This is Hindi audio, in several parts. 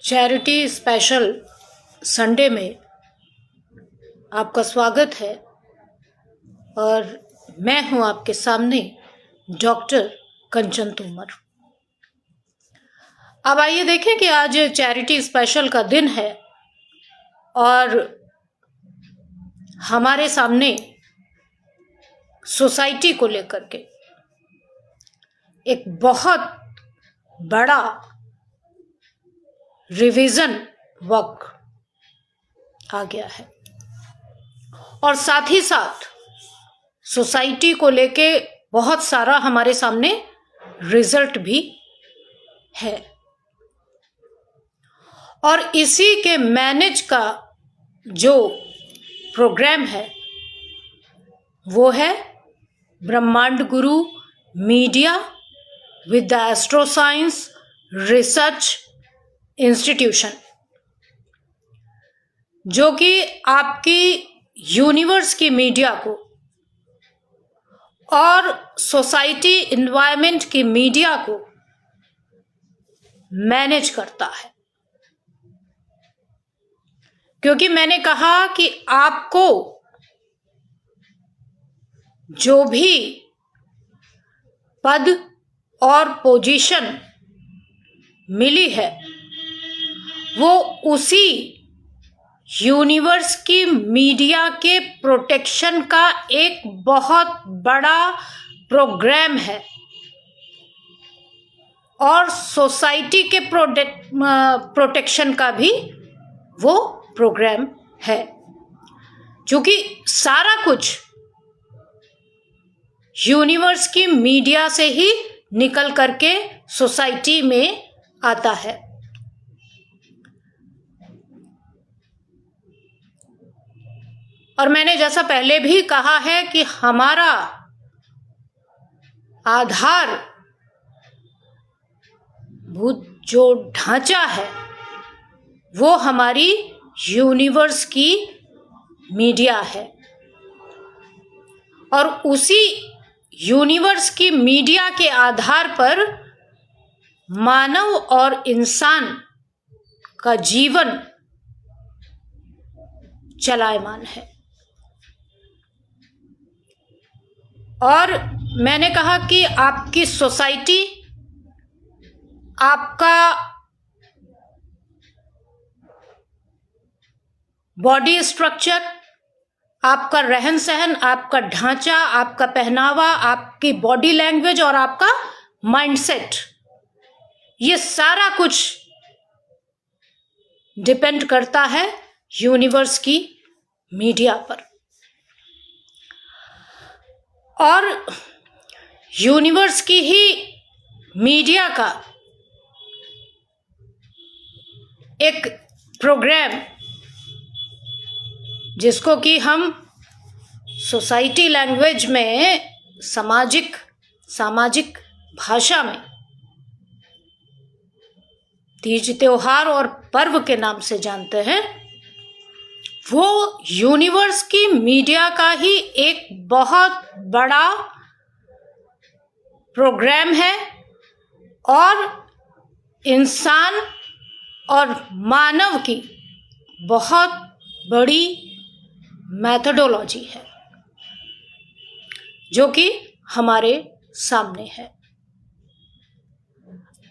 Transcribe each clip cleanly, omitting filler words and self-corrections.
चैरिटी स्पेशल संडे में आपका स्वागत है और मैं हूं आपके सामने डॉक्टर कंचन तोमर। अब आइए देखें कि आज चैरिटी स्पेशल का दिन है और हमारे सामने सोसाइटी को लेकर के एक बहुत बड़ा रिवीजन वर्क आ गया है और साथ ही साथ सोसाइटी को लेके बहुत सारा हमारे सामने रिजल्ट भी है और इसी के मैनेज का जो प्रोग्राम है वो है ब्रह्मांड गुरु media with the astro science research institution, जो कि आपकी यूनिवर्स की मीडिया को और सोसाइटी एनवायरनमेंट की मीडिया को मैनेज करता है। क्योंकि मैंने कहा कि आपको जो भी पद और पोजीशन मिली है वो उसी यूनिवर्स की मीडिया के प्रोटेक्शन का एक बहुत बड़ा प्रोग्राम है और सोसाइटी के प्रोटेक्शन का भी वो प्रोग्राम है, क्योंकि सारा कुछ यूनिवर्स की मीडिया से ही निकल करके सोसाइटी में आता है। और मैंने जैसा पहले भी कहा है कि हमारा आधार भूत जो ढांचा है वो हमारी यूनिवर्स की मीडिया है और उसी यूनिवर्स की मीडिया के आधार पर मानव और इंसान का जीवन चलायमान है। और मैंने कहा कि आपकी सोसाइटी, आपका बॉडी स्ट्रक्चर, आपका रहन सहन, आपका ढांचा, आपका पहनावा, आपकी बॉडी लैंग्वेज और आपका माइंडसेट, ये सारा कुछ डिपेंड करता है यूनिवर्स की मीडिया पर। और यूनिवर्स की ही मीडिया का एक प्रोग्राम, जिसको कि हम सोसाइटी लैंग्वेज में सामाजिक भाषा में तीज त्योहार और पर्व के नाम से जानते हैं, वो यूनिवर्स की मीडिया का ही एक बहुत बड़ा प्रोग्राम है और इंसान और मानव की बहुत बड़ी मेथोडोलॉजी है जो कि हमारे सामने है।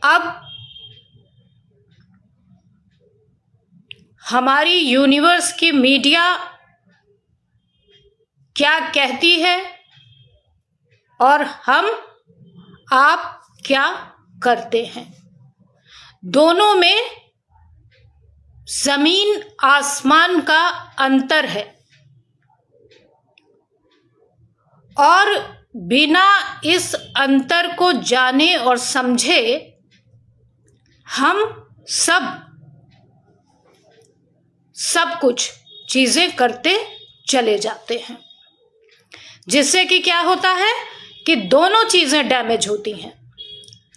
अब हमारी यूनिवर्स की मीडिया क्या कहती है और आप क्या करते हैं, दोनों में जमीन आसमान का अंतर है। और बिना इस अंतर को जाने और समझे हम सब कुछ चीजें करते चले जाते हैं, जिससे कि क्या होता है कि दोनों चीजें डैमेज होती हैं।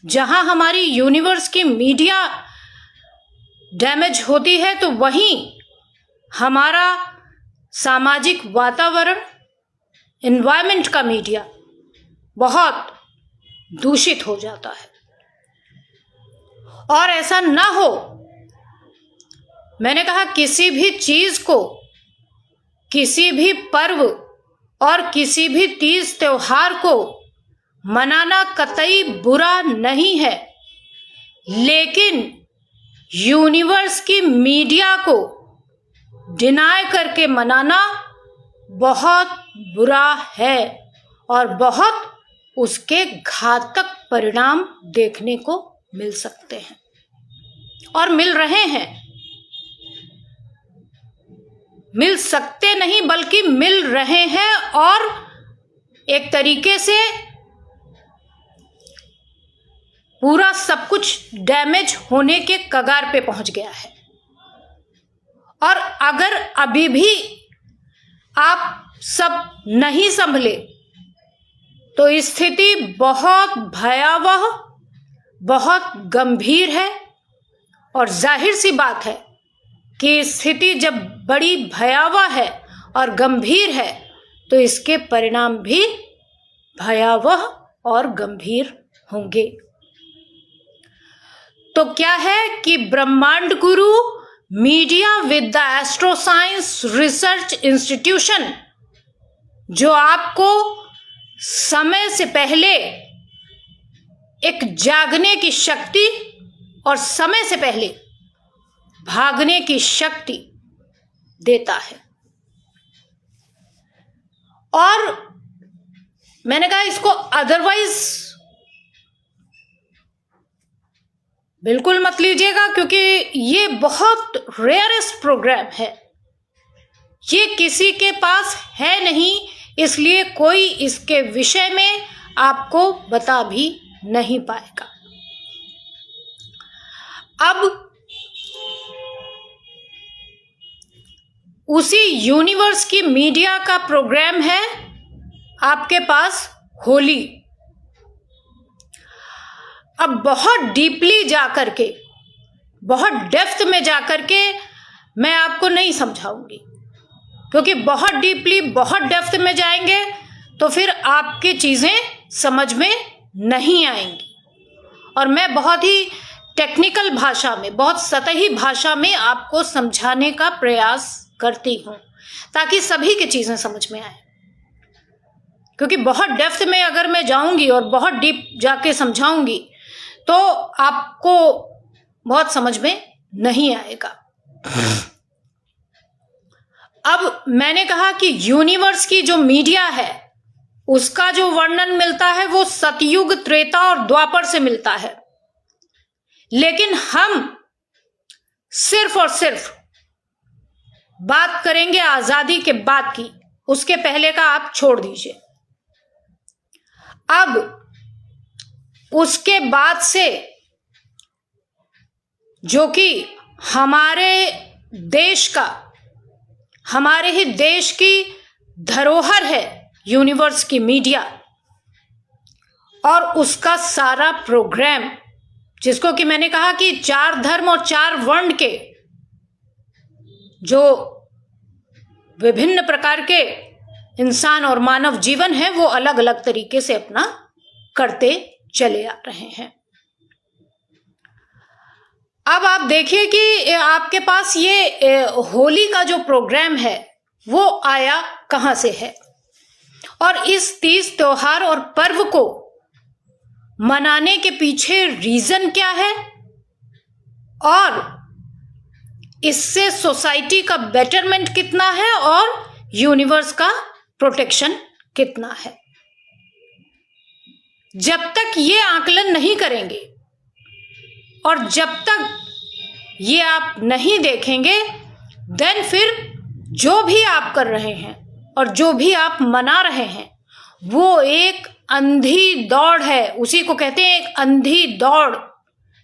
जहां हमारी यूनिवर्स की मीडिया डैमेज होती है तो वहीं हमारा सामाजिक वातावरण, एनवायरनमेंट का मीडिया बहुत दूषित हो जाता है। और ऐसा ना हो मैंने कहा किसी भी चीज को, किसी भी पर्व और किसी भी तीज त्योहार को मनाना कतई बुरा नहीं है, लेकिन यूनिवर्स की मीडिया को डिनाय करके मनाना बहुत बुरा है और बहुत उसके घातक परिणाम देखने को मिल सकते हैं और मिल रहे हैं। मिल सकते नहीं बल्कि मिल रहे हैं और एक तरीके से पूरा सब कुछ डैमेज होने के कगार पे पहुंच गया है। और अगर अभी भी आप सब नहीं संभले तो स्थिति बहुत भयावह, बहुत गंभीर है। और जाहिर सी बात है कि स्थिति जब बड़ी भयावह है और गंभीर है तो इसके परिणाम भी भयावह और गंभीर होंगे। तो क्या है कि ब्रह्मांड गुरु media with the astro science research institution, जो आपको समय से पहले एक जागने की शक्ति और समय से पहले भागने की शक्ति देता है। और मैंने कहा इसको अदरवाइज बिल्कुल मत लीजिएगा, क्योंकि ये बहुत रेयरेस्ट प्रोग्राम है, ये किसी के पास है नहीं, इसलिए कोई इसके विषय में आपको बता भी नहीं पाएगा। अब उसी यूनिवर्स की मीडिया का प्रोग्राम है आपके पास होली। अब बहुत डीपली जाकर के, बहुत डेप्थ में जाकर के मैं आपको नहीं समझाऊंगी, क्योंकि बहुत डीपली, बहुत डेप्थ में जाएंगे तो फिर आपकी चीजें समझ में नहीं आएंगी। और मैं बहुत ही टेक्निकल भाषा में, बहुत सतही भाषा में आपको समझाने का प्रयास करती हूं ताकि सभी की चीजें समझ में आए। क्योंकि बहुत डेप्थ में अगर मैं जाऊंगी और बहुत डीप जाके समझाऊंगी तो आपको बहुत समझ में नहीं आएगा। अब मैंने कहा कि यूनिवर्स की जो मीडिया है उसका जो वर्णन मिलता है वो सतयुग, त्रेता और द्वापर से मिलता है, लेकिन हम सिर्फ और सिर्फ बात करेंगे आजादी के बाद की, उसके पहले का आप छोड़ दीजिए। अब उसके बाद से जो कि हमारे देश का, हमारे ही देश की धरोहर है यूनिवर्स की मीडिया, और उसका सारा प्रोग्राम, जिसको कि मैंने कहा कि 4 धर्म और 4 वर्ण के जो विभिन्न प्रकार के इंसान और मानव जीवन है वो अलग अलग तरीके से अपना करते चले आ रहे हैं। अब आप देखिए कि आपके पास ये होली का जो प्रोग्राम है वो आया कहां से है, और इस तीज त्योहार और पर्व को मनाने के पीछे रीजन क्या है, और इससे सोसाइटी का बेटरमेंट कितना है और यूनिवर्स का प्रोटेक्शन कितना है। जब तक ये आकलन नहीं करेंगे और जब तक ये आप नहीं देखेंगे, देन फिर जो भी आप कर रहे हैं और जो भी आप मना रहे हैं वो एक अंधी दौड़ है। उसी को कहते हैं एक अंधी दौड़,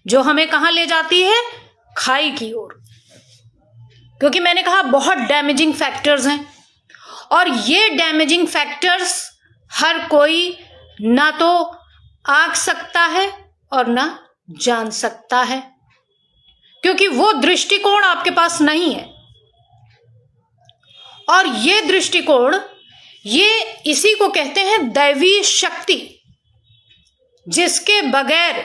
जो हमें कहां ले जाती है, खाई की ओर। क्योंकि मैंने कहा बहुत डैमेजिंग फैक्टर्स हैं, और ये डैमेजिंग फैक्टर्स हर कोई ना तो आंक सकता है और ना जान सकता है, क्योंकि वो दृष्टिकोण आपके पास नहीं है। और ये दृष्टिकोण, ये इसी को कहते हैं दैवी शक्ति, जिसके बगैर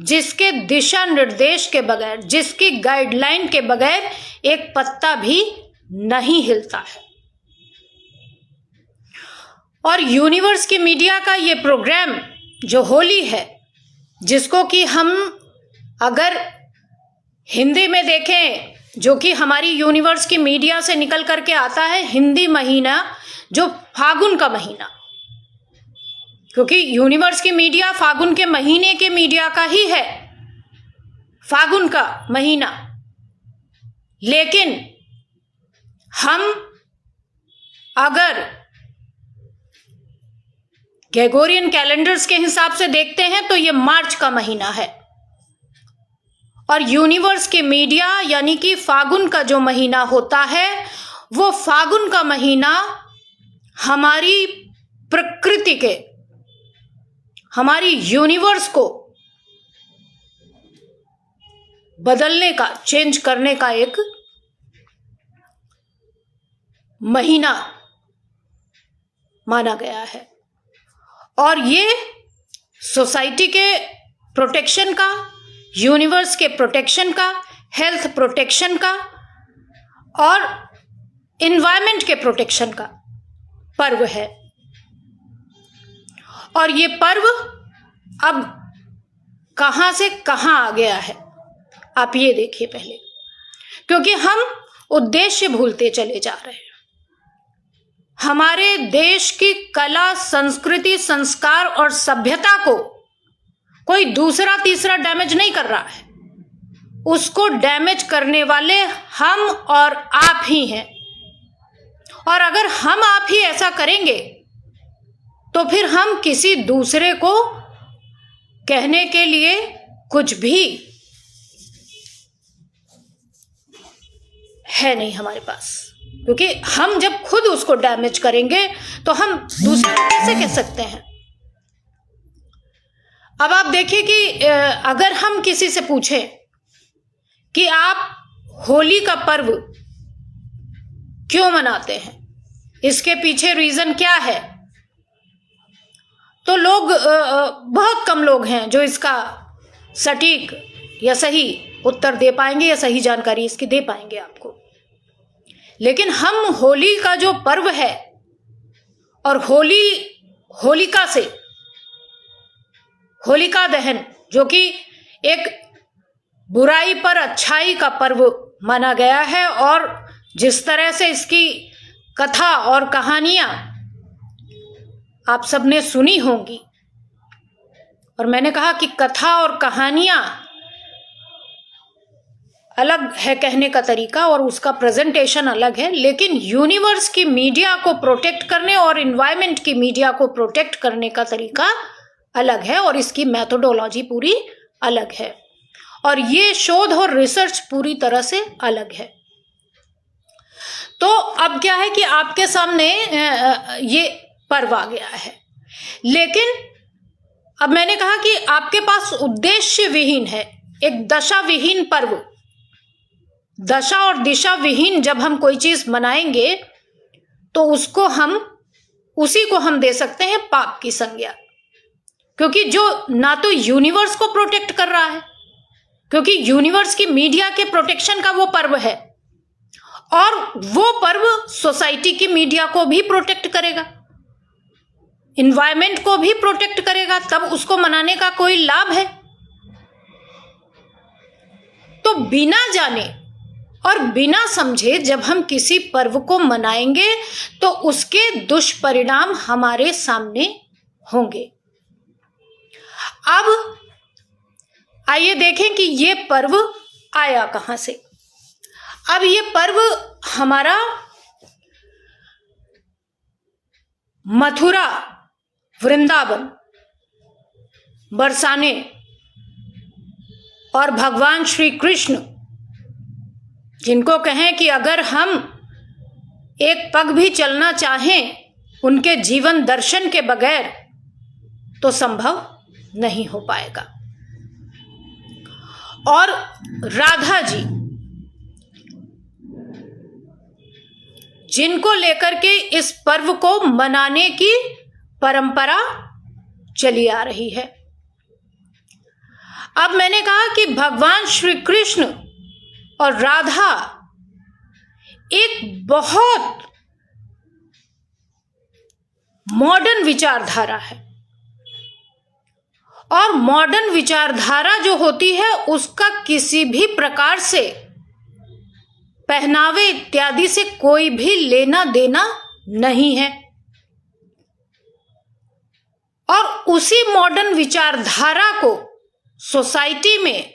जिसके दिशा निर्देश के बगैर, जिसकी गाइडलाइन के बगैर एक पत्ता भी नहीं हिलता है। और यूनिवर्स की मीडिया का ये प्रोग्राम जो होली है, जिसको कि हम अगर हिंदी में देखें, जो कि हमारी यूनिवर्स की मीडिया से निकल करके आता है हिंदी महीना, जो फागुन का महीना, क्योंकि यूनिवर्स की मीडिया फागुन के महीने के मीडिया का ही है, फागुन का महीना। लेकिन हम अगर ग्रेगोरियन कैलेंडर्स के हिसाब से देखते हैं तो ये मार्च का महीना है। और यूनिवर्स की मीडिया यानी कि फागुन का जो महीना होता है, वो फागुन का महीना हमारी प्रकृति के, हमारी यूनिवर्स को बदलने का, चेंज करने का एक महीना माना गया है। और ये सोसाइटी के प्रोटेक्शन का, यूनिवर्स के प्रोटेक्शन का, हेल्थ प्रोटेक्शन का और एनवायरनमेंट के प्रोटेक्शन का पर्व है। और ये पर्व अब कहां से कहां आ गया है, आप ये देखिए पहले, क्योंकि हम उद्देश्य भूलते चले जा रहे हैं। हमारे देश की कला, संस्कृति, संस्कार और सभ्यता को कोई दूसरा तीसरा डैमेज नहीं कर रहा है, उसको डैमेज करने वाले हम और आप ही हैं। और अगर हम आप ही ऐसा करेंगे तो फिर हम किसी दूसरे को कहने के लिए कुछ भी है नहीं हमारे पास, क्योंकि हम जब खुद उसको डैमेज करेंगे तो हम दूसरे को कैसे कह सकते हैं। अब आप देखिए कि अगर हम किसी से पूछें कि आप होली का पर्व क्यों मनाते हैं, इसके पीछे रीजन क्या है, तो लोग बहुत कम लोग हैं जो इसका सटीक या सही उत्तर दे पाएंगे या सही जानकारी इसकी दे पाएंगे आपको। लेकिन हम होली का जो पर्व है और होलिका से, होलिका दहन जो कि एक बुराई पर अच्छाई का पर्व माना गया है, और जिस तरह से इसकी कथा और कहानियां आप सबने सुनी होंगी, और मैंने कहा कि कथा और कहानियां अलग है कहने का तरीका और उसका प्रेजेंटेशन अलग है, लेकिन यूनिवर्स की मीडिया को प्रोटेक्ट करने और एनवायरनमेंट की मीडिया को प्रोटेक्ट करने का तरीका अलग है और इसकी मेथोडोलॉजी पूरी अलग है, और ये शोध और रिसर्च पूरी तरह से अलग है। तो अब क्या है कि आपके सामने ये पर्व आ गया है, लेकिन अब मैंने कहा कि आपके पास उद्देश्य विहीन है, एक दशा विहीन पर्व। दशा और दिशा विहीन जब हम कोई चीज मनाएंगे तो उसी को हम दे सकते हैं पाप की संज्ञा, क्योंकि जो ना तो यूनिवर्स को प्रोटेक्ट कर रहा है, क्योंकि यूनिवर्स की मीडिया के प्रोटेक्शन का वो पर्व है, और वो पर्व सोसाइटी की मीडिया को भी प्रोटेक्ट करेगा, एनवायरनमेंट को भी प्रोटेक्ट करेगा, तब उसको मनाने का कोई लाभ है। तो बिना जाने और बिना समझे जब हम किसी पर्व को मनाएंगे तो उसके दुष्परिणाम हमारे सामने होंगे। अब आइए देखें कि ये पर्व आया कहां से। अब ये पर्व हमारा मथुरा, वृंदावन, बरसाने और भगवान श्री कृष्ण, जिनको कहें कि अगर हम एक पग भी चलना चाहें उनके जीवन दर्शन के बगैर तो संभव नहीं हो पाएगा। और राधा जी, जिनको लेकर के इस पर्व को मनाने की परंपरा चली आ रही है। अब मैंने कहा कि भगवान श्री कृष्ण और राधा एक बहुत मॉडर्न विचारधारा है, और मॉडर्न विचारधारा जो होती है उसका किसी भी प्रकार से पहनावे इत्यादि से कोई भी लेना देना नहीं है। और उसी मॉडर्न विचारधारा को सोसाइटी में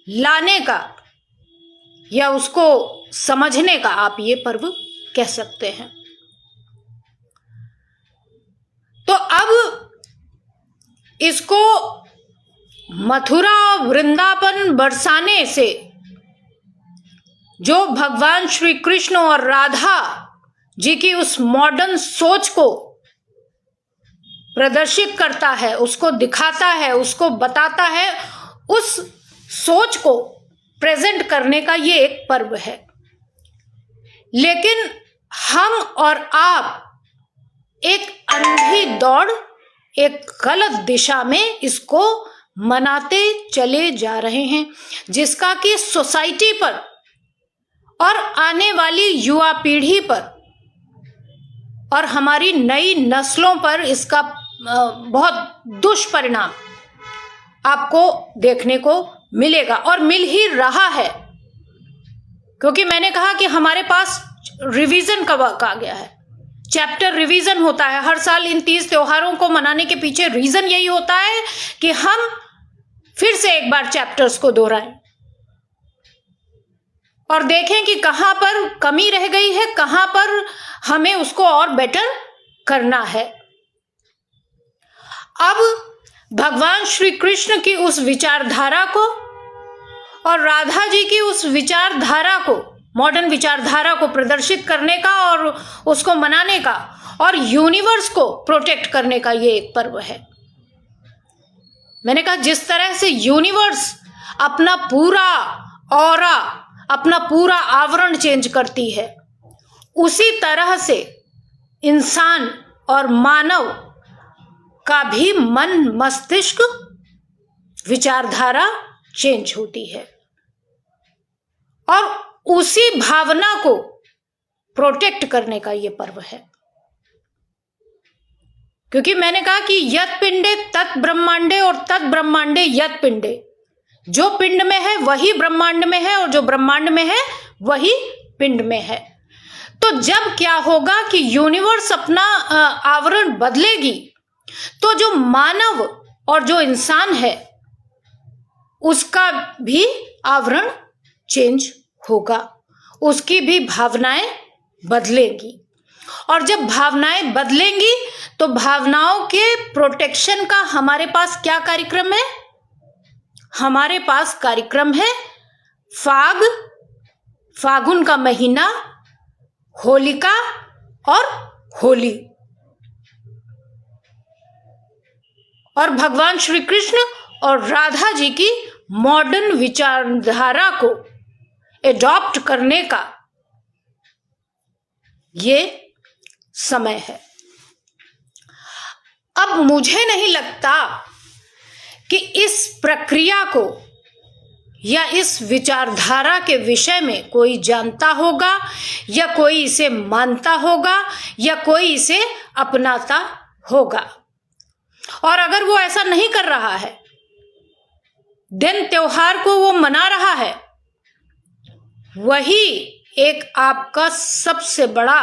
लाने का या उसको समझने का आप ये पर्व कह सकते हैं। तो अब इसको मथुरा वृंदावन बरसाने से जो भगवान श्री कृष्ण और राधा जी की उस मॉडर्न सोच को प्रदर्शित करता है, उसको दिखाता है, उसको बताता है, उस सोच को प्रेजेंट करने का ये एक पर्व है। लेकिन हम और आप एक अंधी दौड़, एक गलत दिशा में इसको मनाते चले जा रहे हैं, जिसका कि सोसाइटी पर और आने वाली युवा पीढ़ी पर और हमारी नई नस्लों पर इसका बहुत दुष्परिणाम आपको देखने को मिलेगा और मिल ही रहा है। क्योंकि मैंने कहा कि हमारे पास रिवीजन का वक्त आ गया है, चैप्टर रिवीजन होता है हर साल। इन 30 त्योहारों को मनाने के पीछे रीजन यही होता है कि हम फिर से एक बार चैप्टर्स को दोहराएं और देखें कि कहां पर कमी रह गई है, कहां पर हमें उसको और बेटर करना है। अब भगवान श्री कृष्ण की उस विचारधारा को और राधा जी की उस विचारधारा को, मॉडर्न विचारधारा को प्रदर्शित करने का और उसको मनाने का और यूनिवर्स को प्रोटेक्ट करने का ये एक पर्व है। मैंने कहा जिस तरह से यूनिवर्स अपना पूरा ऑरा, अपना पूरा आवरण चेंज करती है, उसी तरह से इंसान और मानव का भी मन, मस्तिष्क, विचारधारा चेंज होती है और उसी भावना को प्रोटेक्ट करने का ये पर्व है। क्योंकि मैंने कहा कि यत पिंडे तत् ब्रह्मांडे और तत् ब्रह्मांडे यत पिंडे, जो पिंड में है वही ब्रह्मांड में है और जो ब्रह्मांड में है वही पिंड में है। तो जब क्या होगा कि यूनिवर्स अपना आवरण बदलेगी, तो जो मानव और जो इंसान है उसका भी आवरण चेंज होगा, उसकी भी भावनाएं बदलेंगी। और जब भावनाएं बदलेंगी तो भावनाओं के प्रोटेक्शन का हमारे पास क्या कार्यक्रम है? हमारे पास कार्यक्रम है फागुन का महीना, होलिका और होली। और भगवान श्री कृष्ण और राधा जी की मॉडर्न विचारधारा को एडॉप्ट करने का ये समय है। अब मुझे नहीं लगता कि इस प्रक्रिया को या इस विचारधारा के विषय में कोई जानता होगा या कोई इसे मानता होगा या कोई इसे अपनाता होगा। और अगर वो ऐसा नहीं कर रहा है, दिन त्योहार को वो मना रहा है, वही एक आपका सबसे बड़ा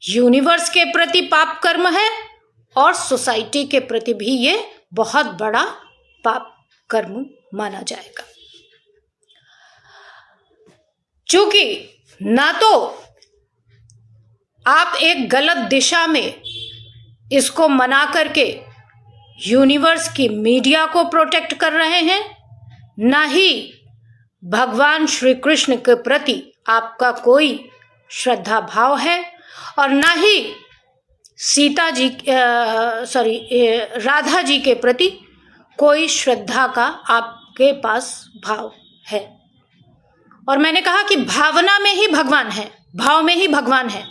यूनिवर्स के प्रति पाप कर्म है और सोसाइटी के प्रति भी ये बहुत बड़ा पाप कर्म माना जाएगा। चूंकि ना तो आप एक गलत दिशा में इसको मना करके यूनिवर्स की मीडिया को प्रोटेक्ट कर रहे हैं, ना ही भगवान श्री कृष्ण के प्रति आपका कोई श्रद्धा भाव है और ना ही राधा जी के प्रति कोई श्रद्धा का आपके पास भाव है। और मैंने कहा कि भावना में ही भगवान है, भाव में ही भगवान है।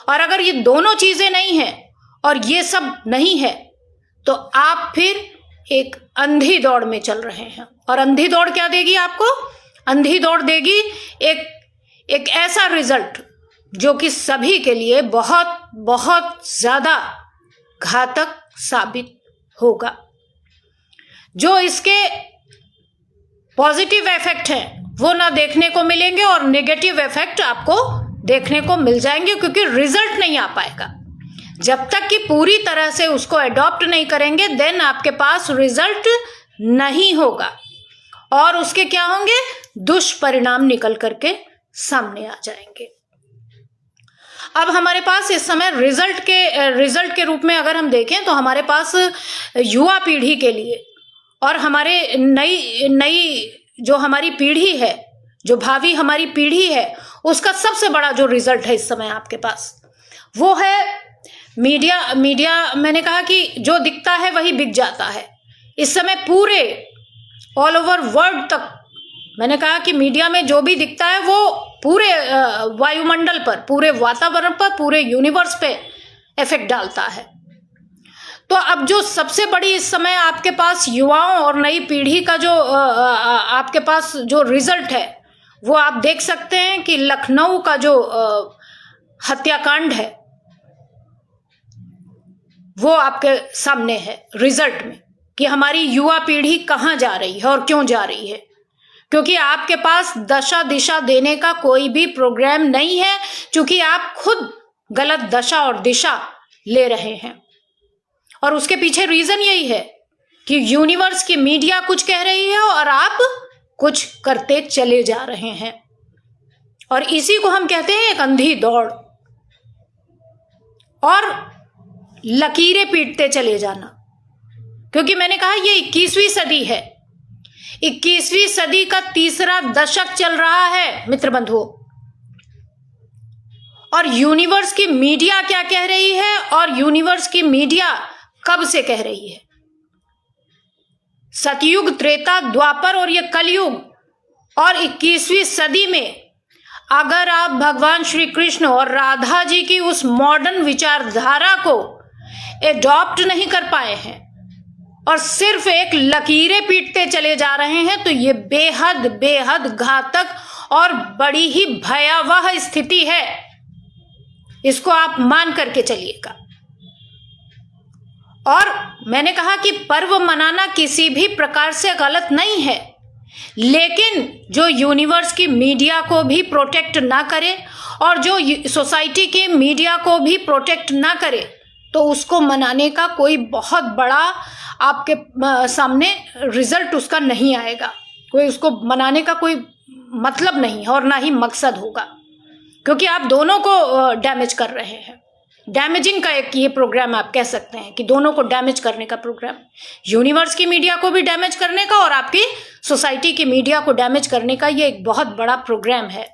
और अगर ये दोनों चीजें नहीं है और ये सब नहीं है तो आप फिर एक अंधी दौड़ में चल रहे हैं। और अंधी दौड़ क्या देगी आपको? अंधी दौड़ देगी एक ऐसा रिजल्ट जो कि सभी के लिए बहुत बहुत ज्यादा घातक साबित होगा। जो इसके पॉजिटिव इफेक्ट हैं वो ना देखने को मिलेंगे और नेगेटिव इफेक्ट आपको देखने को मिल जाएंगे, क्योंकि रिजल्ट नहीं आ पाएगा जब तक कि पूरी तरह से उसको अडॉप्ट नहीं करेंगे। देन आपके पास रिजल्ट नहीं होगा और उसके क्या होंगे? दुष्परिणाम निकल करके सामने आ जाएंगे। अब हमारे पास इस समय रिजल्ट के रूप में अगर हम देखें तो हमारे पास युवा पीढ़ी के लिए और हमारे नई जो हमारी पीढ़ी है, जो भावी हमारी पीढ़ी है, उसका सबसे बड़ा जो रिजल्ट है इस समय आपके पास वो है मीडिया। मैंने कहा कि जो दिखता है वही बिक जाता है। इस समय पूरे ऑल ओवर वर्ल्ड तक मैंने कहा कि मीडिया में जो भी दिखता है वो पूरे वायुमंडल पर, पूरे वातावरण पर, पूरे यूनिवर्स पे इफेक्ट डालता है। तो अब जो सबसे बड़ी इस समय आपके पास युवाओं और नई पीढ़ी का जो आपके पास जो रिजल्ट है वो आप देख सकते हैं कि लखनऊ का जो हत्याकांड है वो आपके सामने है रिजल्ट में, कि हमारी युवा पीढ़ी कहाँ जा रही है और क्यों जा रही है। क्योंकि आपके पास दशा दिशा देने का कोई भी प्रोग्राम नहीं है, क्योंकि आप खुद गलत दशा और दिशा ले रहे हैं। और उसके पीछे रीजन यही है कि यूनिवर्स की मीडिया कुछ कह रही है और आप कुछ करते चले जा रहे हैं, और इसी को हम कहते हैं एक अंधी दौड़ और लकीरें पीटते चले जाना। क्योंकि मैंने कहा ये 21वीं सदी है, 21वीं सदी का तीसरा दशक चल रहा है मित्र बंधुओं, और यूनिवर्स की मीडिया क्या कह रही है और यूनिवर्स की मीडिया कब से कह रही है। सतयुग, त्रेता, द्वापर और ये कलयुग और 21वीं सदी में अगर आप भगवान श्री कृष्ण और राधा जी की उस मॉडर्न विचारधारा को एडॉप्ट नहीं कर पाए हैं और सिर्फ एक लकीरें पीटते चले जा रहे हैं, तो ये बेहद बेहद घातक और बड़ी ही भयावह स्थिति है। इसको आप मान करके चलिएगा। और मैंने कहा कि पर्व मनाना किसी भी प्रकार से गलत नहीं है, लेकिन जो यूनिवर्स की मीडिया को भी प्रोटेक्ट ना करे और जो सोसाइटी के मीडिया को भी प्रोटेक्ट ना करे, तो उसको मनाने का कोई बहुत बड़ा आपके सामने रिजल्ट उसका नहीं आएगा। कोई उसको मनाने का कोई मतलब नहीं है और ना ही मकसद होगा, क्योंकि आप दोनों को डैमेज कर रहे हैं। डैमेजिंग का एक ये प्रोग्राम आप कह सकते हैं कि दोनों को डैमेज करने का प्रोग्राम, यूनिवर्स की मीडिया को भी डैमेज करने का और आपकी सोसाइटी की मीडिया को डैमेज करने का ये एक बहुत बड़ा प्रोग्राम है।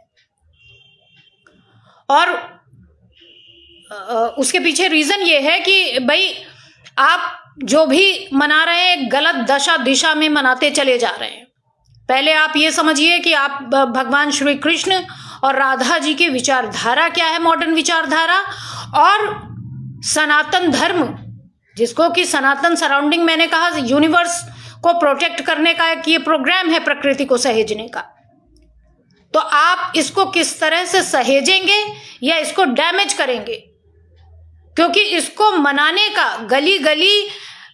और उसके पीछे रीजन ये है कि भाई आप जो भी मना रहे हैं गलत दशा दिशा में मनाते चले जा रहे हैं। पहले आप ये समझिए कि आप भगवान श्री कृष्ण और राधा जी की विचारधारा क्या है, मॉडर्न विचारधारा, और सनातन धर्म, जिसको कि सनातन सराउंडिंग मैंने कहा यूनिवर्स को प्रोटेक्ट करने का एक ये प्रोग्राम है, प्रकृति को सहेजने का। तो आप इसको किस तरह से सहेजेंगे या इसको डैमेज करेंगे, क्योंकि इसको मनाने का, गली गली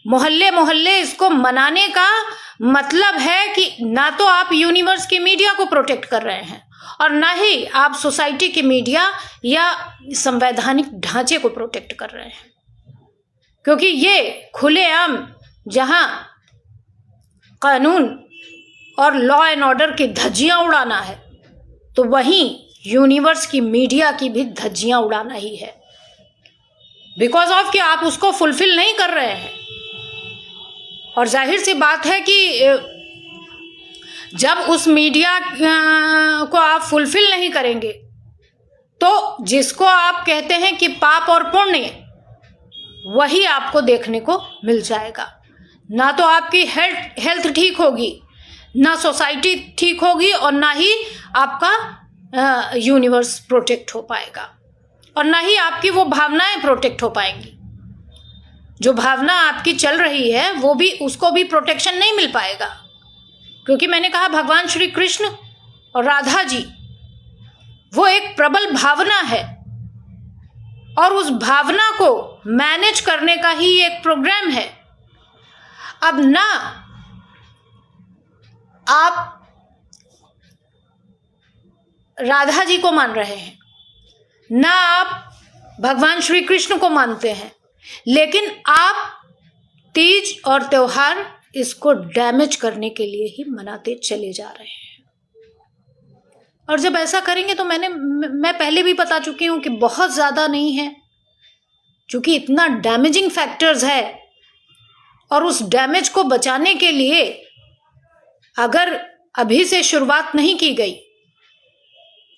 मोहल्ले मोहल्ले इसको मनाने का मतलब है कि ना तो आप यूनिवर्स की मीडिया को प्रोटेक्ट कर रहे हैं और ना ही आप सोसाइटी की मीडिया या संवैधानिक ढांचे को प्रोटेक्ट कर रहे हैं। क्योंकि ये खुलेआम जहां कानून और लॉ एंड ऑर्डर की धज्जियां उड़ाना है, तो वहीं यूनिवर्स की मीडिया की भी धज्जियां उड़ाना ही है, बिकॉज ऑफ कि आप उसको फुलफिल नहीं कर रहे हैं। और जाहिर सी बात है कि जब उस मीडिया को आप फुलफिल नहीं करेंगे, तो जिसको आप कहते हैं कि पाप और पुण्य, वही आपको देखने को मिल जाएगा। ना तो आपकी हेल्थ ठीक होगी, ना सोसाइटी ठीक होगी, और ना ही आपका यूनिवर्स प्रोटेक्ट हो पाएगा, और ना ही आपकी वो भावनाएं प्रोटेक्ट हो पाएंगी। जो भावना आपकी चल रही है वो भी, उसको भी प्रोटेक्शन नहीं मिल पाएगा, क्योंकि मैंने कहा भगवान श्री कृष्ण और राधा जी वो एक प्रबल भावना है, और उस भावना को मैनेज करने का ही एक प्रोग्राम है। अब ना आप राधा जी को मान रहे हैं, ना आप भगवान श्री कृष्ण को मानते हैं, लेकिन आप तीज और त्योहार इसको डैमेज करने के लिए ही मनाते चले जा रहे हैं। और जब ऐसा करेंगे तो मैं पहले भी बता चुकी हूं कि बहुत ज्यादा नहीं है, क्योंकि इतना डैमेजिंग फैक्टर्स है, और उस डैमेज को बचाने के लिए अगर अभी से शुरुआत नहीं की गई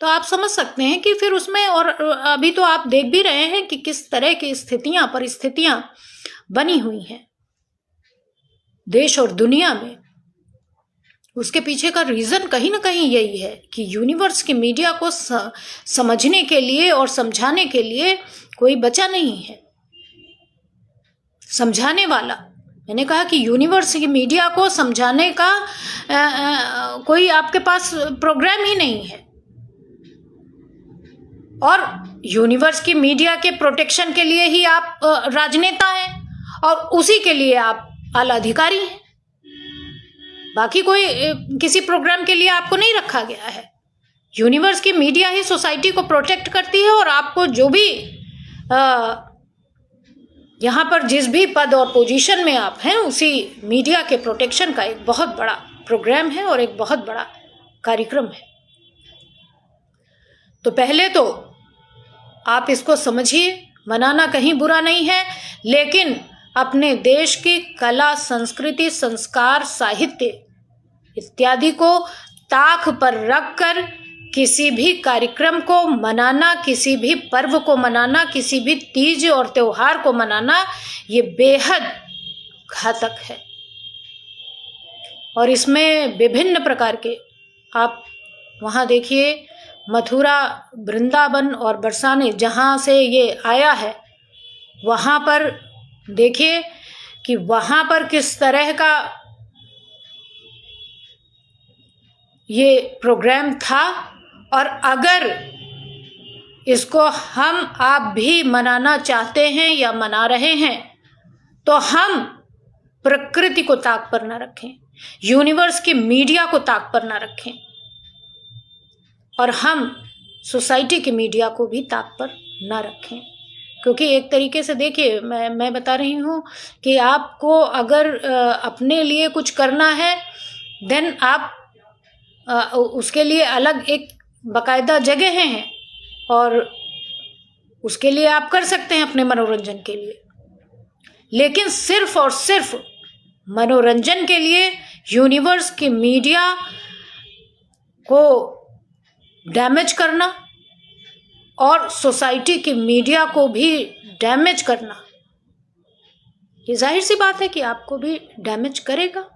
तो आप समझ सकते हैं कि फिर उसमें, और अभी तो आप देख भी रहे हैं कि किस तरह की स्थितियां, परिस्थितियां बनी हुई हैं देश और दुनिया में। उसके पीछे का रीजन कहीं ना कहीं यही है कि यूनिवर्स की मीडिया को समझने के लिए और समझाने के लिए कोई बचा नहीं है, समझाने वाला। मैंने कहा कि यूनिवर्स की मीडिया को समझाने का कोई आपके पास प्रोग्राम ही नहीं है, और यूनिवर्स की मीडिया के प्रोटेक्शन के लिए ही आप राजनेता हैं, और उसी के लिए आप आला अधिकारी हैं। बाकी कोई किसी प्रोग्राम के लिए आपको नहीं रखा गया है। यूनिवर्स की मीडिया ही सोसाइटी को प्रोटेक्ट करती है, और आपको जो भी यहाँ पर जिस भी पद और पोजीशन में आप हैं, उसी मीडिया के प्रोटेक्शन का एक बहुत बड़ा प्रोग्राम है और एक बहुत बड़ा कार्यक्रम है। तो पहले तो आप इसको समझिए, मनाना कहीं बुरा नहीं है, लेकिन अपने देश की कला, संस्कृति, संस्कार, साहित्य इत्यादि को ताक पर रखकर किसी भी कार्यक्रम को मनाना, किसी भी पर्व को मनाना, किसी भी तीज और त्योहार को मनाना, ये बेहद घातक है। और इसमें विभिन्न प्रकार के, आप वहाँ देखिए मथुरा, वृंदावन और बरसाने जहाँ से ये आया है, वहाँ पर देखिए कि वहाँ पर किस तरह का ये प्रोग्राम था। और अगर इसको हम आप भी मनाना चाहते हैं या मना रहे हैं, तो हम प्रकृति को ताक पर ना रखें, यूनिवर्स की मीडिया को ताक पर ना रखें, और हम सोसाइटी की मीडिया को भी ताक पर ना रखें। क्योंकि एक तरीके से देखिए, मैं बता रही हूँ कि आपको अगर अपने लिए कुछ करना है, देन आप उसके लिए अलग एक बाकायदा जगह हैं, और उसके लिए आप कर सकते हैं अपने मनोरंजन के लिए। लेकिन सिर्फ और सिर्फ मनोरंजन के लिए यूनिवर्स की मीडिया को डैमेज करना और सोसाइटी की मीडिया को भी डैमेज करना, ये जाहिर सी बात है कि आपको भी डैमेज करेगा।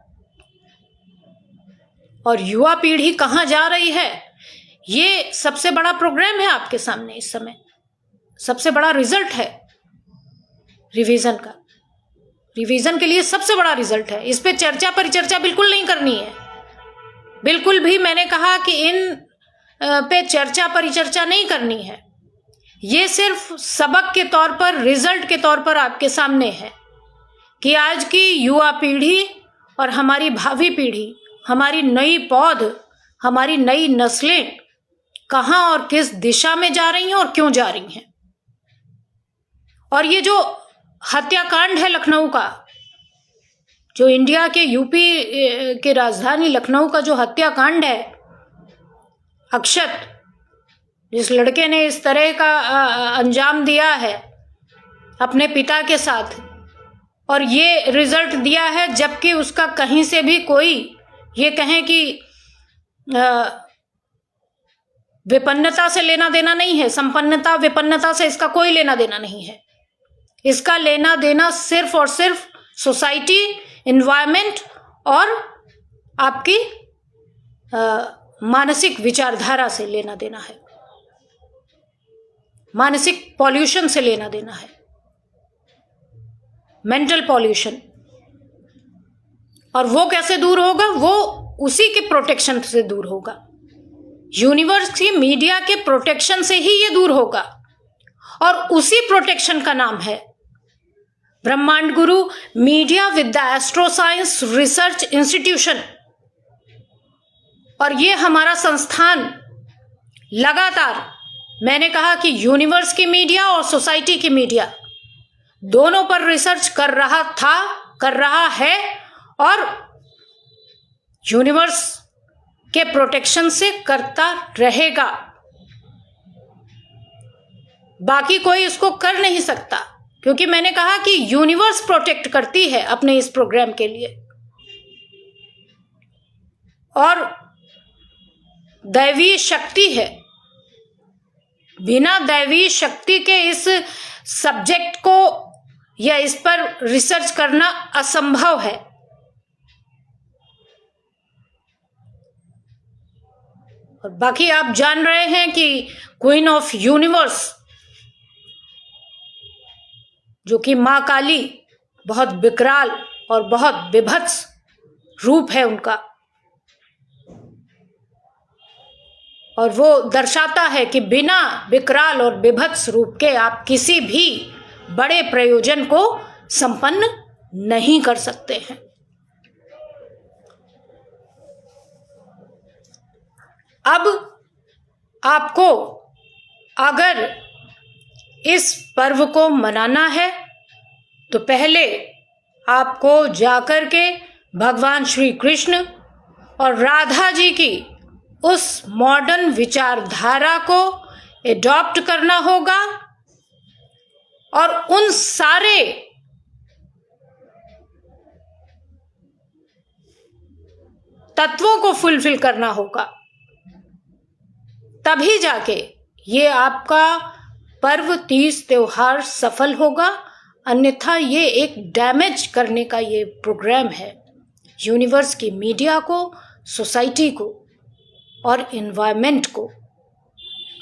और युवा पीढ़ी कहाँ जा रही है, ये सबसे बड़ा प्रोग्राम है आपके सामने इस समय। सबसे बड़ा रिजल्ट है रिवीजन का। रिवीजन के लिए सबसे बड़ा रिजल्ट है। इस पे चर्चा परिचर्चा बिल्कुल नहीं करनी है, बिल्कुल भी। मैंने कहा कि इन पे चर्चा परिचर्चा नहीं करनी है। ये सिर्फ सबक के तौर पर, रिजल्ट के तौर पर आपके सामने है कि आज की युवा पीढ़ी और हमारी भावी पीढ़ी, हमारी नई पौध, हमारी नई नस्लें कहाँ और किस दिशा में जा रही हैं और क्यों जा रही हैं। और ये जो हत्याकांड है लखनऊ का, जो इंडिया के यूपी के राजधानी लखनऊ का जो हत्याकांड है, अक्षत, जिस लड़के ने इस तरह का अंजाम दिया है अपने पिता के साथ, और ये रिजल्ट दिया है, जबकि उसका कहीं से भी कोई ये कहें कि विपन्नता से लेना देना नहीं है, संपन्नता विपन्नता से इसका कोई लेना देना नहीं है। इसका लेना देना सिर्फ और सिर्फ सोसाइटी, एनवायरनमेंट और आपकी मानसिक विचारधारा से लेना देना है, मानसिक पॉल्यूशन से लेना देना है। Mental pollution. और वो कैसे दूर होगा? वो उसी के प्रोटेक्शन से दूर होगा, यूनिवर्स की मीडिया के प्रोटेक्शन से ही ये दूर होगा। और उसी प्रोटेक्शन का नाम है ब्रह्मांड गुरु media with the astro science research institution. और ये हमारा संस्थान लगातार, मैंने कहा कि यूनिवर्स की मीडिया और सोसाइटी की मीडिया दोनों पर रिसर्च कर रहा था, कर रहा है, और यूनिवर्स के प्रोटेक्शन से करता रहेगा। बाकी कोई इसको कर नहीं सकता, क्योंकि मैंने कहा कि यूनिवर्स प्रोटेक्ट करती है अपने इस प्रोग्राम के लिए। और दैवीय शक्ति है, बिना दैवीय शक्ति के इस सब्जेक्ट को या इस पर रिसर्च करना असंभव है। और बाकी आप जान रहे हैं कि क्वीन ऑफ यूनिवर्स जो कि मां काली, बहुत विकराल और बहुत विभत्स रूप है उनका, और वो दर्शाता है कि बिना विकराल और विभत्स रूप के आप किसी भी बड़े प्रयोजन को संपन्न नहीं कर सकते हैं। अब आपको अगर इस पर्व को मनाना है तो पहले आपको जाकर के भगवान श्री कृष्ण और राधा जी की उस मॉडर्न विचारधारा को एडॉप्ट करना होगा और उन सारे तत्वों को फुलफिल करना होगा, तभी जाके ये आपका पर्व, तीज, त्योहार सफल होगा। अन्यथा ये एक डैमेज करने का ये प्रोग्राम है यूनिवर्स की मीडिया को, सोसाइटी को और एनवायरनमेंट को,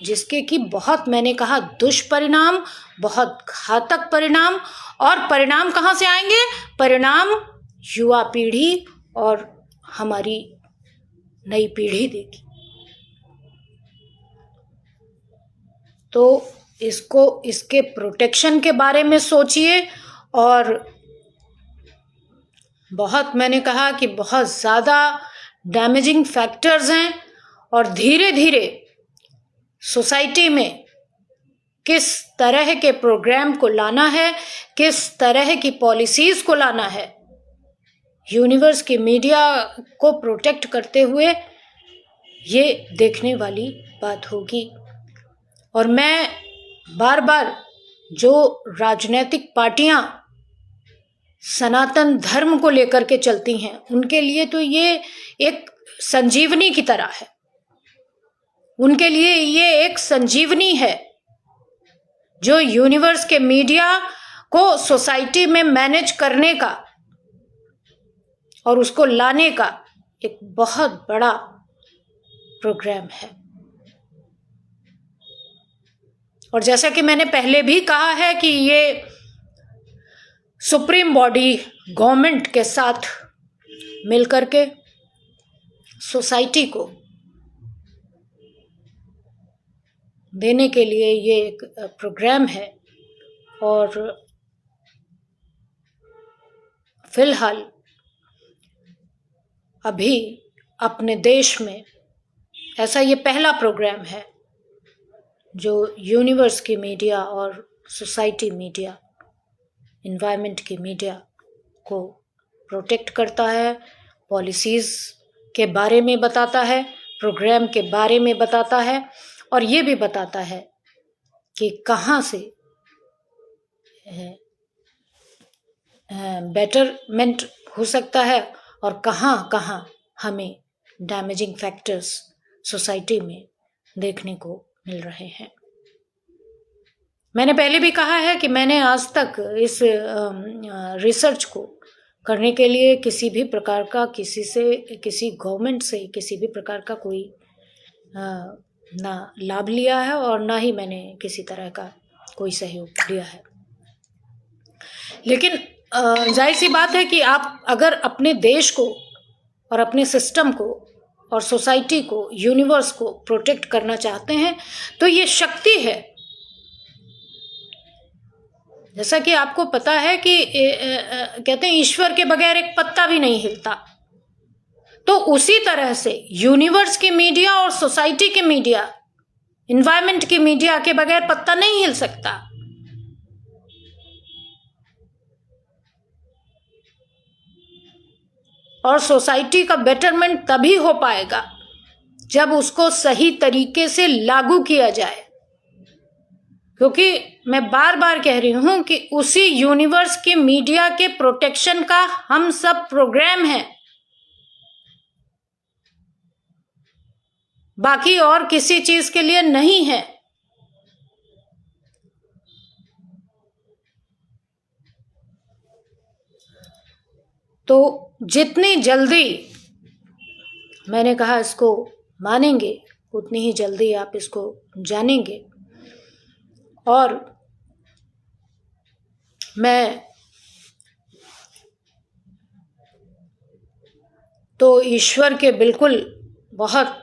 जिसके कि बहुत, मैंने कहा, दुष्परिणाम, बहुत घातक परिणाम। और परिणाम कहाँ से आएंगे? परिणाम युवा पीढ़ी और हमारी नई पीढ़ी देगी। तो इसको, इसके प्रोटेक्शन के बारे में सोचिए। और बहुत, मैंने कहा कि बहुत ज़्यादा डैमेजिंग फैक्टर्स हैं, और धीरे धीरे सोसाइटी में किस तरह के प्रोग्राम को लाना है, किस तरह की पॉलिसीज को लाना है, यूनिवर्स की मीडिया को प्रोटेक्ट करते हुए, ये देखने वाली बात होगी। और मैं बार बार, जो राजनीतिक पार्टियां सनातन धर्म को लेकर के चलती हैं, उनके लिए तो ये एक संजीवनी की तरह है, उनके लिए ये एक संजीवनी है जो यूनिवर्स के मीडिया को सोसाइटी में मैनेज करने का और उसको लाने का एक बहुत बड़ा प्रोग्राम है। और जैसा कि मैंने पहले भी कहा है कि ये सुप्रीम बॉडी गवर्नमेंट के साथ मिलकर के सोसाइटी को देने के लिए ये एक प्रोग्राम है। और फिलहाल अभी अपने देश में ऐसा ये पहला प्रोग्राम है जो यूनिवर्स की मीडिया और सोसाइटी मीडिया, एनवायरनमेंट की मीडिया को प्रोटेक्ट करता है, पॉलिसीज़ के बारे में बताता है, प्रोग्राम के बारे में बताता है, और ये भी बताता है कि कहाँ से बेटरमेंट हो सकता है और कहाँ कहाँ हमें डैमेजिंग फैक्टर्स सोसाइटी में देखने को मिल रहे हैं। मैंने पहले भी कहा है कि मैंने आज तक इस रिसर्च को करने के लिए किसी भी प्रकार का, किसी गवर्नमेंट से किसी भी प्रकार का कोई ना लाभ लिया है और ना ही मैंने किसी तरह का कोई सहयोग लिया है। लेकिन जाहिर सी बात है कि आप अगर अपने देश को और अपने सिस्टम को और सोसाइटी को, यूनिवर्स को प्रोटेक्ट करना चाहते हैं तो ये शक्ति है। जैसा कि आपको पता है कि कहते हैं ईश्वर के बगैर एक पत्ता भी नहीं हिलता, तो उसी तरह से यूनिवर्स की मीडिया और सोसाइटी की मीडिया, एनवायरनमेंट की मीडिया के बगैर पत्ता नहीं हिल सकता। और सोसाइटी का बेटरमेंट तभी हो पाएगा जब उसको सही तरीके से लागू किया जाए, क्योंकि मैं बार बार कह रही हूं कि उसी यूनिवर्स की मीडिया के प्रोटेक्शन का हम सब प्रोग्राम है, बाकी और किसी चीज के लिए नहीं है। तो जितनी जल्दी मैंने कहा इसको मानेंगे, उतनी ही जल्दी आप इसको जानेंगे। और मैं तो ईश्वर के बिल्कुल बहुत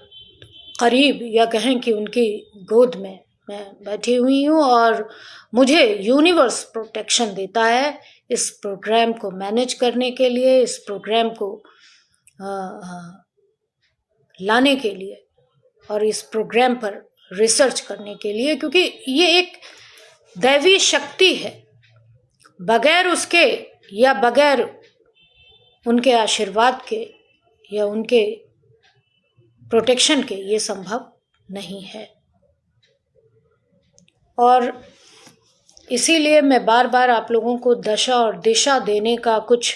करीब, या कहें कि उनकी गोद में मैं बैठी हुई हूँ, और मुझे यूनिवर्स प्रोटेक्शन देता है इस प्रोग्राम को मैनेज करने के लिए, इस प्रोग्राम को लाने के लिए और इस प्रोग्राम पर रिसर्च करने के लिए, क्योंकि ये एक दैवी शक्ति है। बगैर उसके या बगैर उनके आशीर्वाद के या उनके प्रोटेक्शन के ये संभव नहीं है। और इसीलिए मैं बार बार आप लोगों को दशा और दिशा देने का कुछ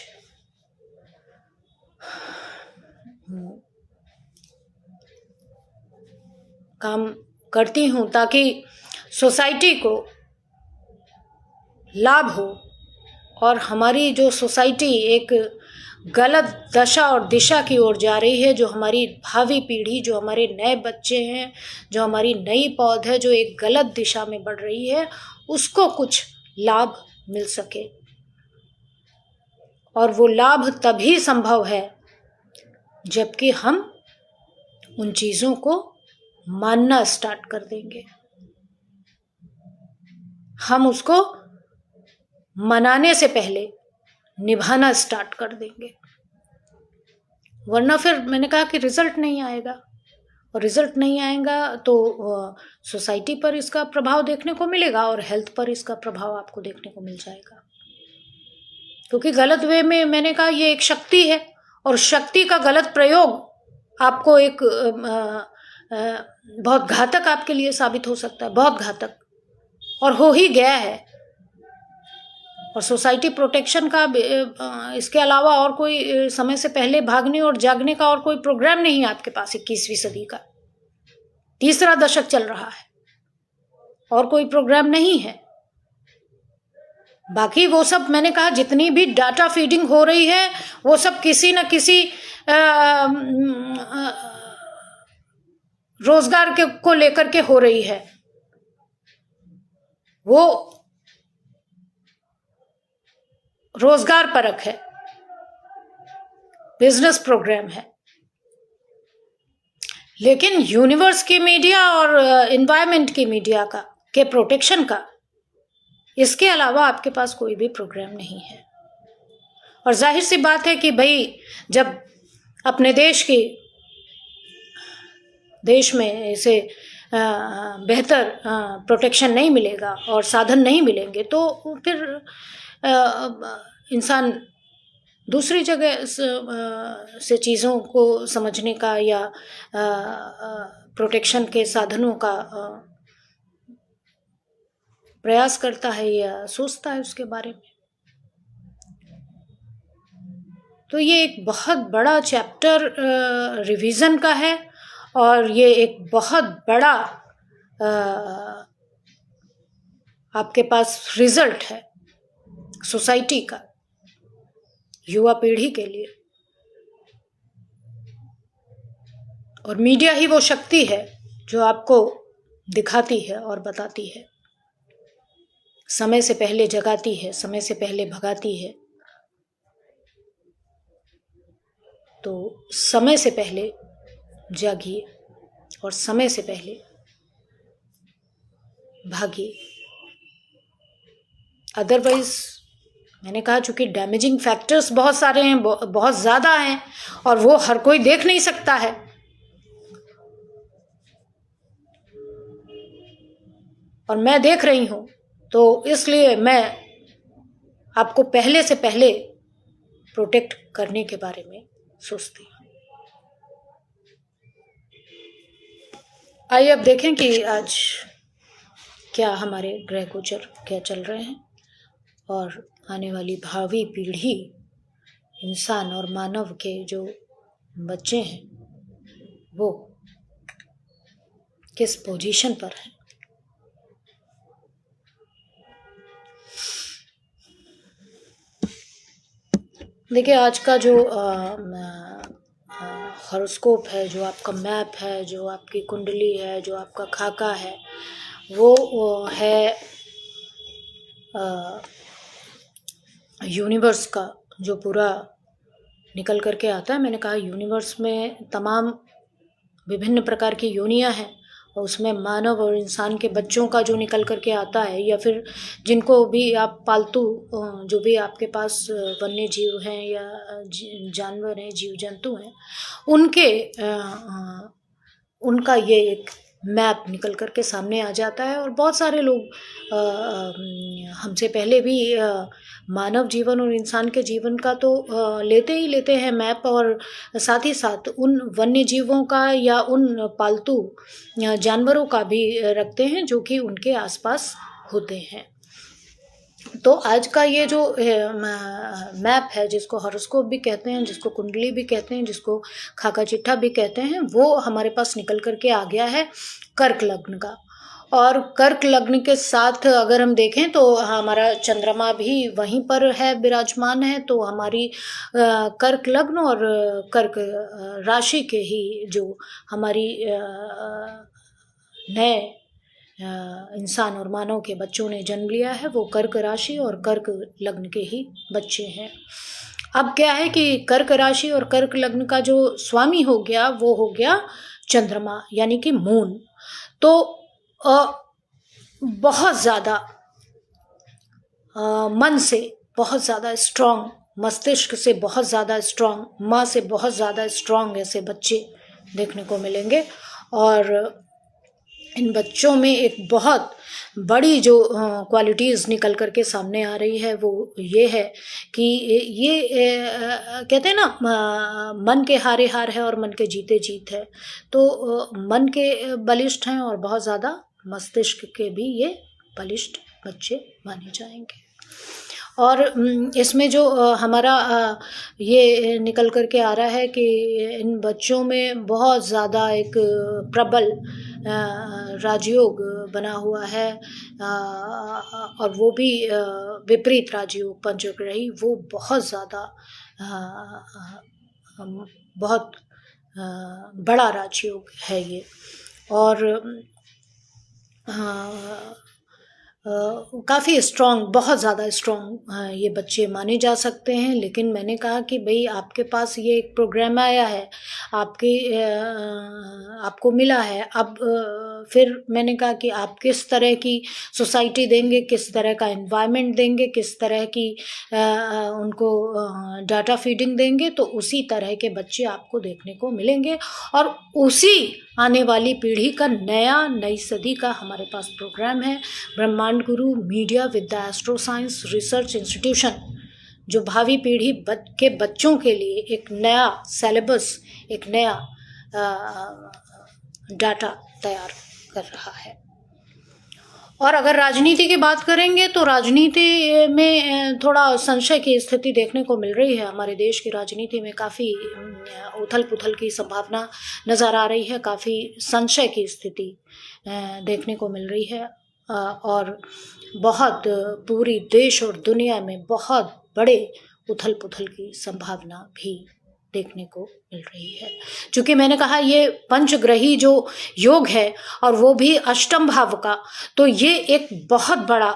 काम करती हूँ, ताकि सोसाइटी को लाभ हो और हमारी जो सोसाइटी एक गलत दशा और दिशा की ओर जा रही है, जो हमारी भावी पीढ़ी, जो हमारे नए बच्चे हैं, जो हमारी नई पौध है, जो एक गलत दिशा में बढ़ रही है, उसको कुछ लाभ मिल सके। और वो लाभ तभी संभव है जबकि हम उन चीज़ों को मानना स्टार्ट कर देंगे, हम उसको मनाने से पहले निभाना स्टार्ट कर देंगे। वरना फिर मैंने कहा कि रिजल्ट नहीं आएगा, और रिजल्ट नहीं आएगा तो सोसाइटी पर इसका प्रभाव देखने को मिलेगा और हेल्थ पर इसका प्रभाव आपको देखने को मिल जाएगा। क्योंकि गलत वे में, मैंने कहा, ये एक शक्ति है, और शक्ति का गलत प्रयोग आपको एक बहुत घातक आपके लिए साबित हो सकता है, बहुत घातक, और हो ही गया है। और सोसाइटी प्रोटेक्शन का इसके अलावा और कोई समय से पहले भागने और जागने का और कोई प्रोग्राम नहीं है आपके पास। 21वीं सदी का तीसरा दशक चल रहा है और कोई प्रोग्राम नहीं है। बाकी वो सब, मैंने कहा, जितनी भी डाटा फीडिंग हो रही है वो सब किसी न किसी रोजगार को लेकर के हो रही है। वो रोजगार परक है, बिजनेस प्रोग्राम है। लेकिन यूनिवर्स की मीडिया और एनवायरनमेंट की मीडिया का के प्रोटेक्शन का, इसके अलावा आपके पास कोई भी प्रोग्राम नहीं है। और जाहिर सी बात है कि भाई, जब अपने देश में इसे बेहतर प्रोटेक्शन नहीं मिलेगा और साधन नहीं मिलेंगे, तो फिर इंसान दूसरी जगह से चीज़ों को समझने का या प्रोटेक्शन के साधनों का प्रयास करता है या सोचता है उसके बारे में। तो ये एक बहुत बड़ा चैप्टर रिवीजन का है, और ये एक बहुत बड़ा आपके पास रिजल्ट है सोसाइटी का, युवा पीढ़ी के लिए। और मीडिया ही वो शक्ति है जो आपको दिखाती है और बताती है, समय से पहले जगाती है, समय से पहले भगाती है, तो समय से पहले जागिए और समय से पहले भागिए। अदरवाइज मैंने कहा चूंकि डैमेजिंग फैक्टर्स बहुत सारे हैं, बहुत ज़्यादा हैं, और वो हर कोई देख नहीं सकता है। और मैं देख रही हूँ, तो इसलिए मैं आपको पहले से पहले प्रोटेक्ट करने के बारे में सोचती हूँ। आइए अब देखें कि आज क्या हमारे ग्रह गोचर क्या चल रहे हैं, और आने वाली भावी पीढ़ी, इंसान और मानव के जो बच्चे हैं वो किस पोजीशन पर हैं। देखिए, आज का जो हॉरोस्कोप है, जो आपका मैप है, जो आपकी कुंडली है, जो आपका खाका है, वो है यूनिवर्स का जो पूरा निकल करके आता है। मैंने कहा यूनिवर्स में तमाम विभिन्न प्रकार की योनियां हैं, और उसमें मानव और इंसान के बच्चों का जो निकल करके आता है, या फिर जिनको भी आप पालतू, जो भी आपके पास वन्य जीव हैं या जानवर हैं, जीव जंतु हैं, उनका ये एक मैप निकल करके सामने आ जाता है। और बहुत सारे लोग हमसे पहले भी मानव जीवन और इंसान के जीवन का तो लेते ही लेते हैं मैप, और साथ ही साथ उन वन्य जीवों का या उन पालतू जानवरों का भी रखते हैं जो कि उनके आसपास होते हैं। तो आज का ये जो मैप है, जिसको हॉरोस्कोप भी कहते हैं, जिसको कुंडली भी कहते हैं, जिसको खाका चिट्ठा भी कहते हैं, वो हमारे पास निकल करके आ गया है कर्क लग्न का। और कर्क लग्न के साथ अगर हम देखें तो हमारा चंद्रमा भी वहीं पर है, विराजमान है। तो हमारी कर्क लग्न और कर्क राशि के ही जो हमारी नए इंसान और मानव के बच्चों ने जन्म लिया है, वो कर्क राशि और कर्क लग्न के ही बच्चे हैं। अब क्या है कि कर्क राशि और कर्क लग्न का जो स्वामी हो गया, वो हो गया चंद्रमा, यानी कि मून। तो बहुत ज़्यादा मन से बहुत ज़्यादा स्ट्रांग, मस्तिष्क से बहुत ज़्यादा स्ट्रांग, माँ से बहुत ज़्यादा स्ट्रांग ऐसे बच्चे देखने को मिलेंगे। और इन बच्चों में एक बहुत बड़ी जो क्वालिटीज़ निकल करके सामने आ रही है, वो ये है कि ये कहते हैं ना, मन के हारे हार है और मन के जीते जीत है। तो मन के बलिष्ठ हैं और बहुत ज़्यादा मस्तिष्क के भी ये बलिष्ठ बच्चे माने जाएंगे। और इसमें जो हमारा ये निकल करके आ रहा है कि इन बच्चों में बहुत ज़्यादा एक प्रबल राजयोग बना हुआ है, और वो भी विपरीत राजयोग पंचग्रही, वो बहुत ज़्यादा बहुत बड़ा राजयोग है ये। और काफ़ी स्ट्रॉन्ग, बहुत ज़्यादा स्ट्रॉन्ग ये बच्चे माने जा सकते हैं। लेकिन मैंने कहा कि भाई आपके पास ये एक प्रोग्राम आया है, आपको मिला है। अब फिर मैंने कहा कि आप किस तरह की सोसाइटी देंगे, किस तरह का एनवायरनमेंट देंगे, किस तरह की उनको डाटा फीडिंग देंगे, तो उसी तरह के बच्चे आपको देखने को मिलेंगे। और उसी आने वाली पीढ़ी का नई सदी का हमारे पास प्रोग्राम है, ब्रह्मांड गुरु media with the astro science research institution, जो भावी पीढ़ी के बच्चों के लिए एक नया सिलेबस, एक नया डाटा तैयार कर रहा है। और अगर राजनीति की बात करेंगे तो राजनीति में थोड़ा संशय की स्थिति देखने को मिल रही है। हमारे देश की राजनीति में काफ़ी उथल पुथल की संभावना नज़र आ रही है, काफ़ी संशय की स्थिति देखने को मिल रही है, और बहुत पूरी देश और दुनिया में बहुत बड़े उथल पुथल की संभावना भी देखने को मिल रही है। चूँकि मैंने कहा ये पंचग्रही जो योग है, और वो भी अष्टम भाव का, तो ये एक बहुत बड़ा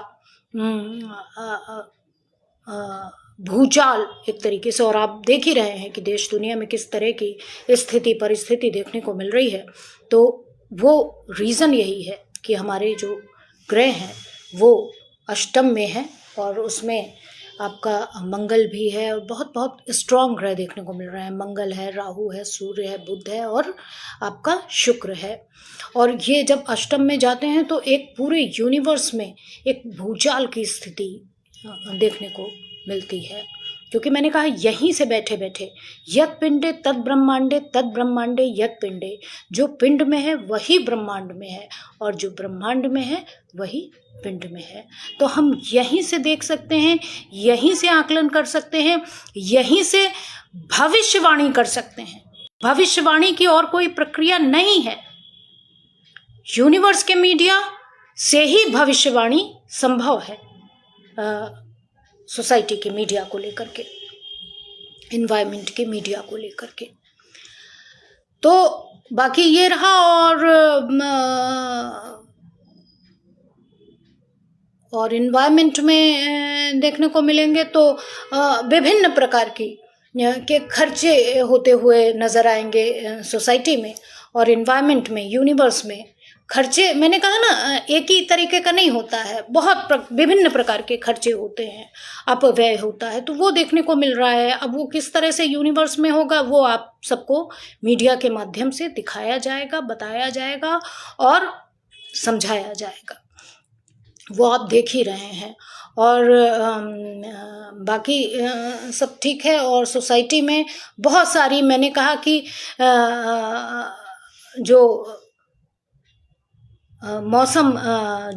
भूचाल एक तरीके से, और आप देख ही रहे हैं कि देश दुनिया में किस तरह की स्थिति परिस्थिति देखने को मिल रही है। तो वो रीज़न यही है कि हमारे जो ग्रह हैं वो अष्टम में है, और उसमें आपका मंगल भी है, और बहुत बहुत स्ट्रॉन्ग ग्रह देखने को मिल रहे हैं। मंगल है, राहु है, सूर्य है, बुध है और आपका शुक्र है। और ये जब अष्टम में जाते हैं तो एक पूरे यूनिवर्स में एक भूचाल की स्थिति देखने को मिलती है, क्योंकि मैंने कहा यहीं से बैठे बैठे यत पिंडे तद ब्रह्मांडे, तद ब्रह्मांडे यत पिंडे, जो पिंड में है वही ब्रह्मांड में है, और जो ब्रह्मांड में है वही पिंड में है। तो हम यहीं से देख सकते हैं, यहीं से आकलन कर सकते हैं, यहीं से भविष्यवाणी कर सकते हैं। भविष्यवाणी की और कोई प्रक्रिया नहीं है। यूनिवर्स के मीडिया से ही भविष्यवाणी संभव है, सोसाइटी के मीडिया को लेकर के, इन्वायरमेंट के मीडिया को लेकर के। तो बाकी ये रहा। और इन्वायरमेंट में देखने को मिलेंगे तो विभिन्न प्रकार के खर्चे होते हुए नज़र आएंगे सोसाइटी में और इन्वायरमेंट में, यूनिवर्स में। खर्चे मैंने कहा ना, एक ही तरीके का नहीं होता है, बहुत विभिन्न प्रकार के खर्चे होते हैं, अपव्यय होता है, तो वो देखने को मिल रहा है। अब वो किस तरह से यूनिवर्स में होगा वो आप सबको मीडिया के माध्यम से दिखाया जाएगा, बताया जाएगा और समझाया जाएगा, वो आप देख ही रहे हैं। और बाकी सब ठीक है। और सोसाइटी में बहुत सारी, मैंने कहा कि जो मौसम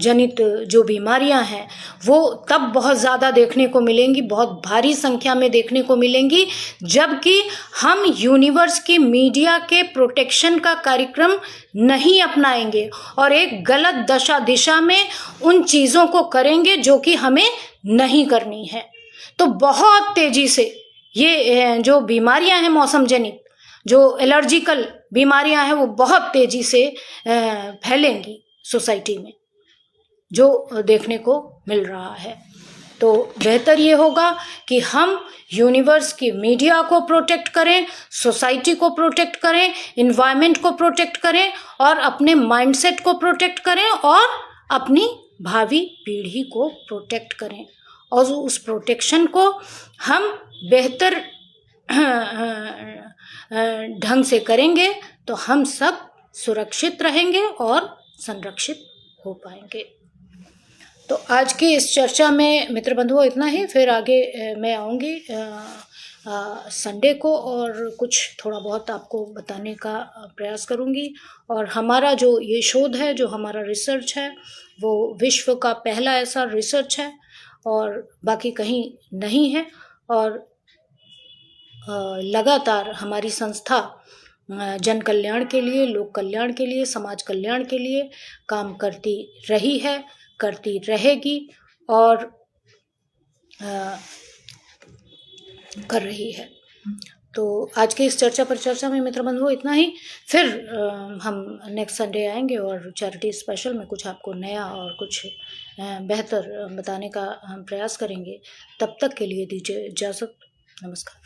जनित जो बीमारियां हैं वो तब बहुत ज़्यादा देखने को मिलेंगी, बहुत भारी संख्या में देखने को मिलेंगी, जबकि हम यूनिवर्स की मीडिया के प्रोटेक्शन का कार्यक्रम नहीं अपनाएंगे और एक गलत दिशा में उन चीज़ों को करेंगे जो कि हमें नहीं करनी है। तो बहुत तेज़ी से ये जो बीमारियां हैं मौसम जनित, जो एलर्जिकल बीमारियां हैं, वो बहुत तेज़ी से फैलेंगी सोसाइटी में, जो देखने को मिल रहा है। तो बेहतर ये होगा कि हम यूनिवर्स की मीडिया को प्रोटेक्ट करें, सोसाइटी को प्रोटेक्ट करें, इन्वायरमेंट को प्रोटेक्ट करें और अपने माइंडसेट को प्रोटेक्ट करें और अपनी भावी पीढ़ी को प्रोटेक्ट करें। और उस प्रोटेक्शन को हम बेहतर ढंग से करेंगे तो हम सब सुरक्षित रहेंगे और संरक्षित हो पाएंगे। तो आज की इस चर्चा में मित्र बंधुओं इतना ही। फिर आगे मैं आऊँगी संडे को और कुछ थोड़ा बहुत आपको बताने का प्रयास करूँगी। और हमारा जो ये शोध है, जो हमारा रिसर्च है, वो विश्व का पहला ऐसा रिसर्च है और बाकी कहीं नहीं है। और लगातार हमारी संस्था जन कल्याण के लिए, लोक कल्याण के लिए, समाज कल्याण के लिए काम करती रही है, करती रहेगी और कर रही है। तो आज की इस चर्चा में मित्र बंधुओं इतना ही। फिर हम नेक्स्ट संडे आएंगे और चैरिटी स्पेशल में कुछ आपको नया और कुछ बेहतर बताने का हम प्रयास करेंगे। तब तक के लिए दीजिए इजाज़त। नमस्कार।